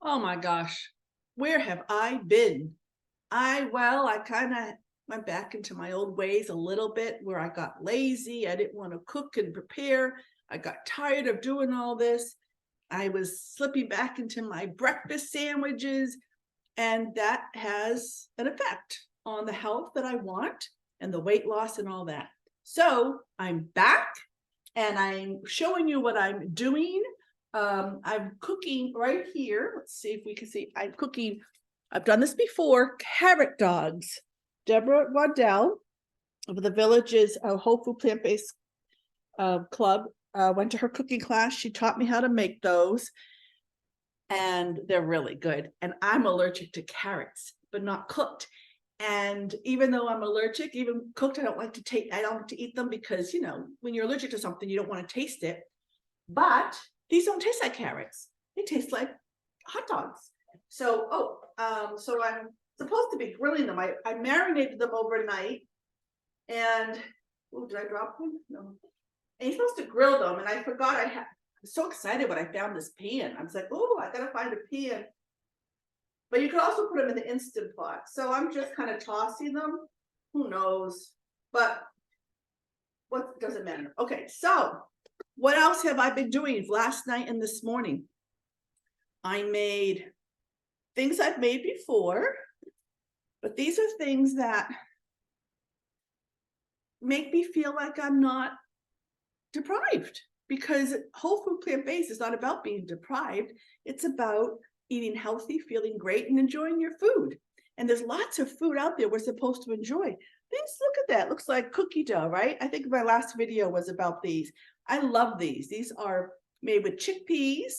Oh my gosh, where have I been? I kind of went back into my old ways a little bit where I got lazy. I didn't want to cook and prepare. I got tired of doing all this. I was slipping back into my breakfast sandwiches, and that has an effect on the health that I want and the weight loss and all that. So I'm back and I'm showing you what I'm doing. I'm cooking right here. Let's see if we can see. I'm cooking. I've done this before. Carrot dogs. Deborah Waddell of the Villages Whole Food Plant-Based Club went to her cooking class. She taught me how to make those, and they're really good. And I'm allergic to carrots, but not cooked. And even though I'm allergic, even cooked, I don't like to eat them because, when you're allergic to something, you don't want to taste it. But these don't taste like carrots. They taste like hot dogs. So I'm supposed to be grilling them. I marinated them overnight. And did I drop one? No. And you're supposed to grill them, and I forgot I was so excited when I found this pan. I was like, oh, I gotta find a pan. But you could also put them in the Instant Pot. So I'm just kind of tossing them. Who knows? But what doesn't matter. Okay, so what else have I been doing last night and this morning? I made things I've made before, but these are things that make me feel like I'm not deprived, because whole food plant-based is not about being deprived. It's about eating healthy, feeling great, and enjoying your food. And there's lots of food out there we're supposed to enjoy. Look at that. Looks like cookie dough, right? I think my last video was about these. I love these. These are made with chickpeas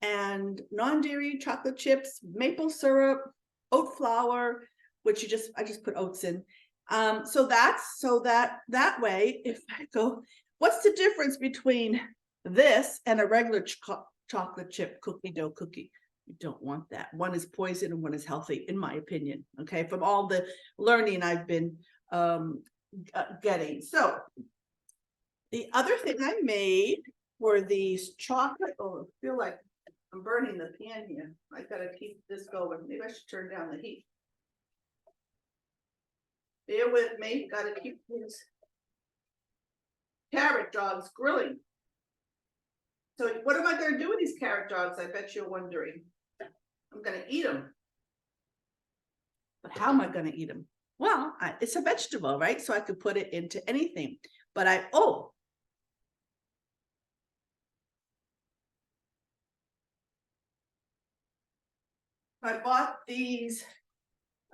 and non-dairy chocolate chips, maple syrup, oat flour, which I just put oats in. So that way, if I go, what's the difference between this and a regular chocolate chip cookie dough cookie? You don't want that. One is poison and one is healthy, in my opinion. Okay, from all the learning I've been getting. So the other thing I made were these chocolate. Oh, I feel like I'm burning the pan here. I gotta keep this going. Maybe I should turn down the heat. Bear with me. Gotta keep these carrot dogs grilling. So what am I going to do with these carrot dogs? I bet you're wondering. I'm going to eat them. But how am I going to eat them? Well, it's a vegetable, right? So I could put it into anything. But I bought these.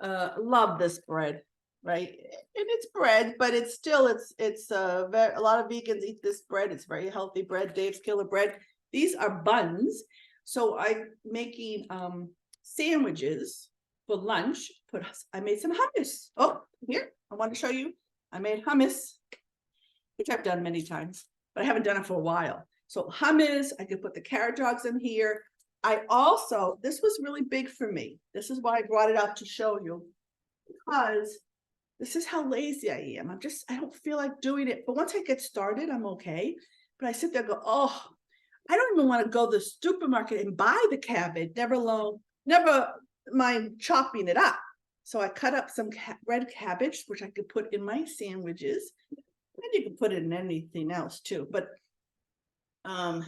Love this bread, right? And it's bread, but it's still a lot of vegans eat this bread. It's very healthy bread. Dave's Killer bread. These are buns. So I'm making sandwiches for lunch. I made some hummus. Oh, here, I want to show you. I made hummus, which I've done many times, but I haven't done it for a while. So hummus, I could put the carrot dogs in here. This was really big for me. This is why I brought it up to show you, because this is how lazy I am. I don't feel like doing it. But once I get started, I'm okay. But I sit there and go, oh, I don't even want to go to the supermarket and buy the cabbage, never mind chopping it up. So I cut up some red cabbage, which I could put in my sandwiches. And you can put it in anything else too. But if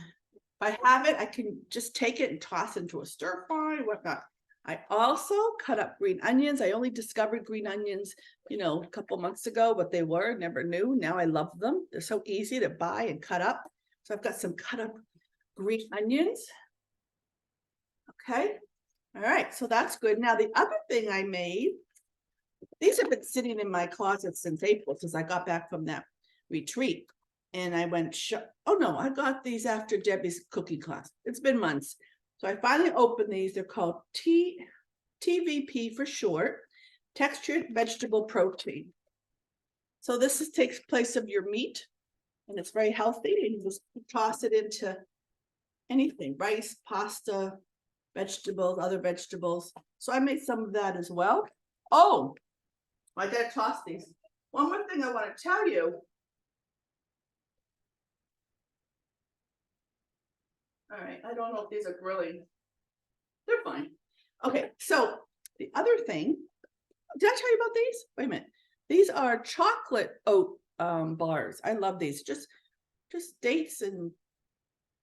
I have it, I can just take it and toss it into a stir fry, whatnot. I also cut up green onions. I only discovered green onions, a couple months ago, what they were, never knew. Now I love them. They're so easy to buy and cut up. So I've got some cut up green onions. Okay. All right. So that's good. Now, the other thing I made, these have been sitting in my closet since April, since I got back from that retreat. And I went, oh no, I got these after Debbie's cooking class. It's been months. So I finally opened these. They're called TVP for short, textured vegetable protein. So this takes place of your meat, and it's very healthy. And you just toss it into anything, rice, pasta, vegetables, other vegetables. So I made some of that as well. Oh, I gotta toss these. One more thing I want to tell you. All right, I don't know if these are grilling. They're fine. Okay, so the other thing, did I tell you about these? Wait a minute. These are chocolate oat bars. I love these. Just dates and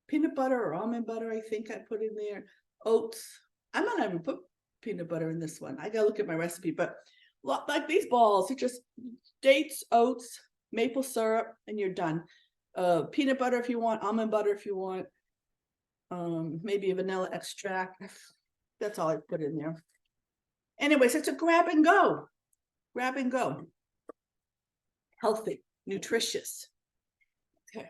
peanut butter or almond butter, I think I put in there. Oats. I'm not even put peanut butter in this one. I gotta look at my recipe, but like these balls, it's just dates, oats, maple syrup, and you're done. Peanut butter if you want, almond butter if you want, maybe a vanilla extract. That's all I put in there. Anyways, it's a grab and go. Grab and go. Healthy, nutritious. Okay.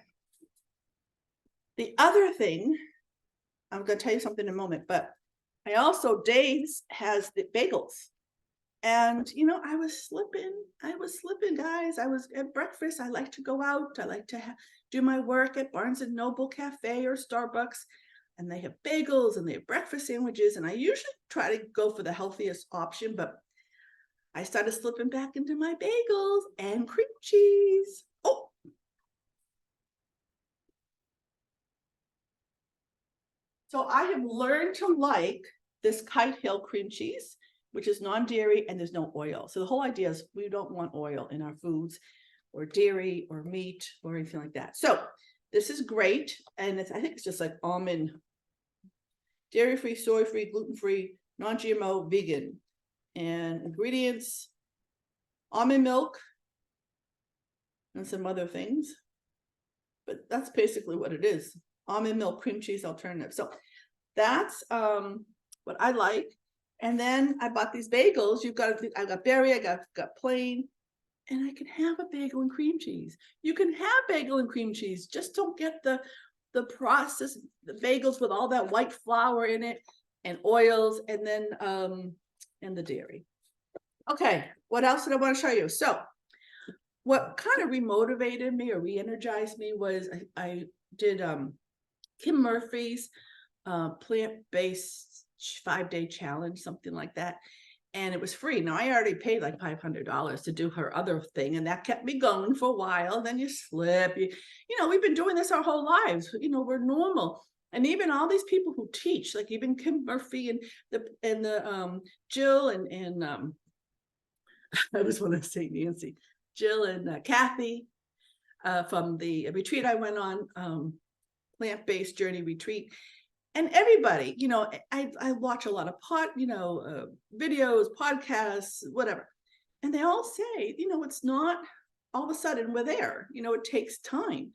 The other thing, I'm going to tell you something in a moment, but I also, Dave's has the bagels. And, you know, I was slipping, guys. I was at breakfast. I like to go out. I like to do my work at Barnes and Noble Cafe or Starbucks. And they have bagels and they have breakfast sandwiches. And I usually try to go for the healthiest option, but I started slipping back into my bagels and cream cheese. Oh. So I have learned to like this Kite Hill cream cheese, which is non-dairy and there's no oil. So the whole idea is we don't want oil in our foods or dairy or meat or anything like that. So this is great. And I think it's just like almond, dairy-free, soy-free, gluten-free, non-GMO, vegan. And ingredients, almond milk and some other things. But that's basically what it is. Almond milk cream cheese alternative. So that's what I like. And then I bought these bagels. I got berry, I got plain, and I can have a bagel and cream cheese. You can have bagel and cream cheese. Just don't get the processed bagels with all that white flour in it and oils, and then and the dairy. Okay, what else did I want to show you? So what kind of remotivated me or re-energized me was I did Kim Murphy's plant-based 5-day challenge, something like that. And it was free. Now I already paid like $500 to do her other thing, and that kept me going for a while. Then you slip, you know, we've been doing this our whole lives. You know, we're normal. And even all these people who teach, like even Kim Murphy and the Jill and I just want to say Nancy, Jill and Kathy from the retreat I went on, plant-based journey retreat. And everybody, you know, I watch a lot of videos, podcasts, whatever. And they all say, you know, it's not all of a sudden we're there. You know, it takes time.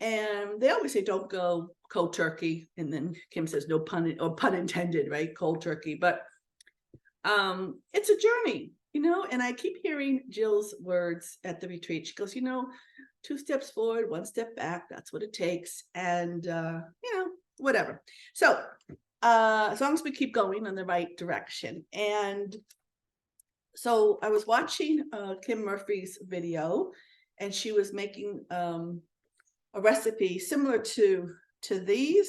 And they always say, don't go cold turkey. And then Kim says, no pun intended, right? Cold turkey. But it's a journey, you know, and I keep hearing Jill's words at the retreat. She goes, you know, 2 steps forward, 1 step back. That's what it takes. And, you know, whatever. So as long as we keep going in the right direction. And so I was watching Kim Murphy's video, and she was making a recipe similar to these,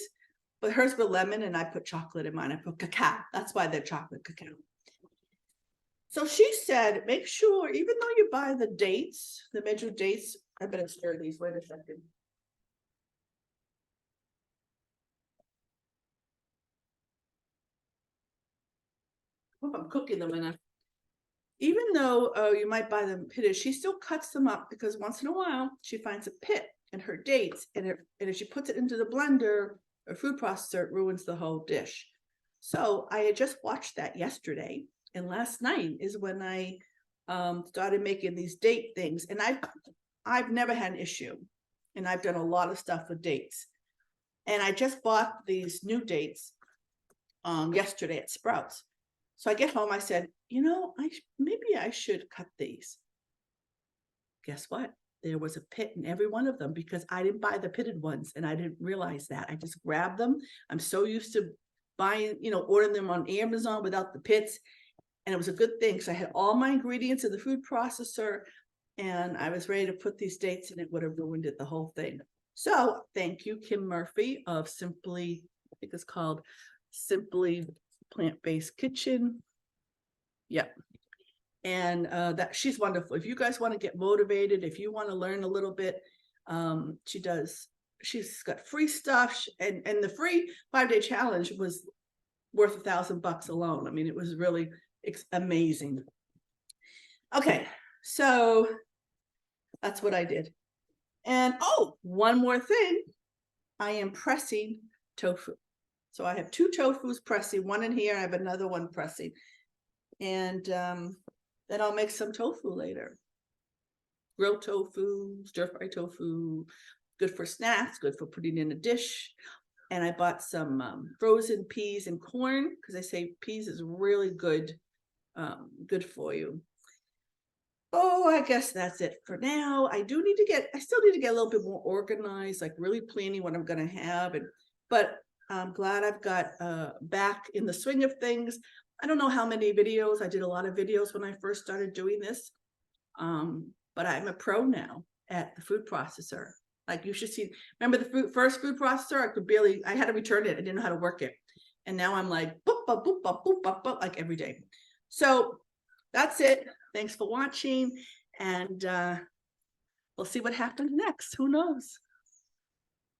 but hers with lemon, and I put chocolate in mine. I put cacao. That's why they're chocolate cacao. So she said, make sure, even though you buy the dates, the measured dates, I better stir these. Wait a second. Hope I'm cooking them enough. Even though you might buy them pitted, she still cuts them up because once in a while she finds a pit in her dates, and if she puts it into the blender or food processor, it ruins the whole dish. So I had just watched that yesterday, and last night is when I started making these date things, and I've never had an issue, and I've done a lot of stuff with dates. And I just bought these new dates yesterday at Sprouts. So I get home, I said, you know, maybe I should cut these. Guess what? There was a pit in every one of them because I didn't buy the pitted ones, and I didn't realize that. I just grabbed them. I'm so used to buying, you know, ordering them on Amazon without the pits. And it was a good thing because I had all my ingredients in the food processor, and I was ready to put these dates, and it would have ruined it, the whole thing. So thank you, Kim Murphy of Simply, I think it's called Simply Plant-Based Kitchen. Yeah. And that she's wonderful. If you guys want to get motivated, if you want to learn a little bit, she's got free stuff, and the free 5-day challenge was worth $1,000 alone. I mean, it was really amazing. Okay, so that's what I did. And oh, one more thing, I am pressing tofu. So I have 2 tofus pressing, one in here, I have another one pressing. And then I'll make some tofu later. Grilled tofu, stir-fry tofu, good for snacks, good for putting in a dish. And I bought some frozen peas and corn, because they say peas is really good, good for you. Oh, I guess that's it for now. I still need to get a little bit more organized, like really planning what I'm going to have. But I'm glad I've got back in the swing of things. I don't know how many videos. I did a lot of videos when I first started doing this. But I'm a pro now at the food processor. Like you should see, remember the first food processor? I had to return it. I didn't know how to work it. And now I'm like, boop, boop, boop, boop, boop, boop, boop, like every day. So that's it. Thanks for watching. And we'll see what happens next. Who knows?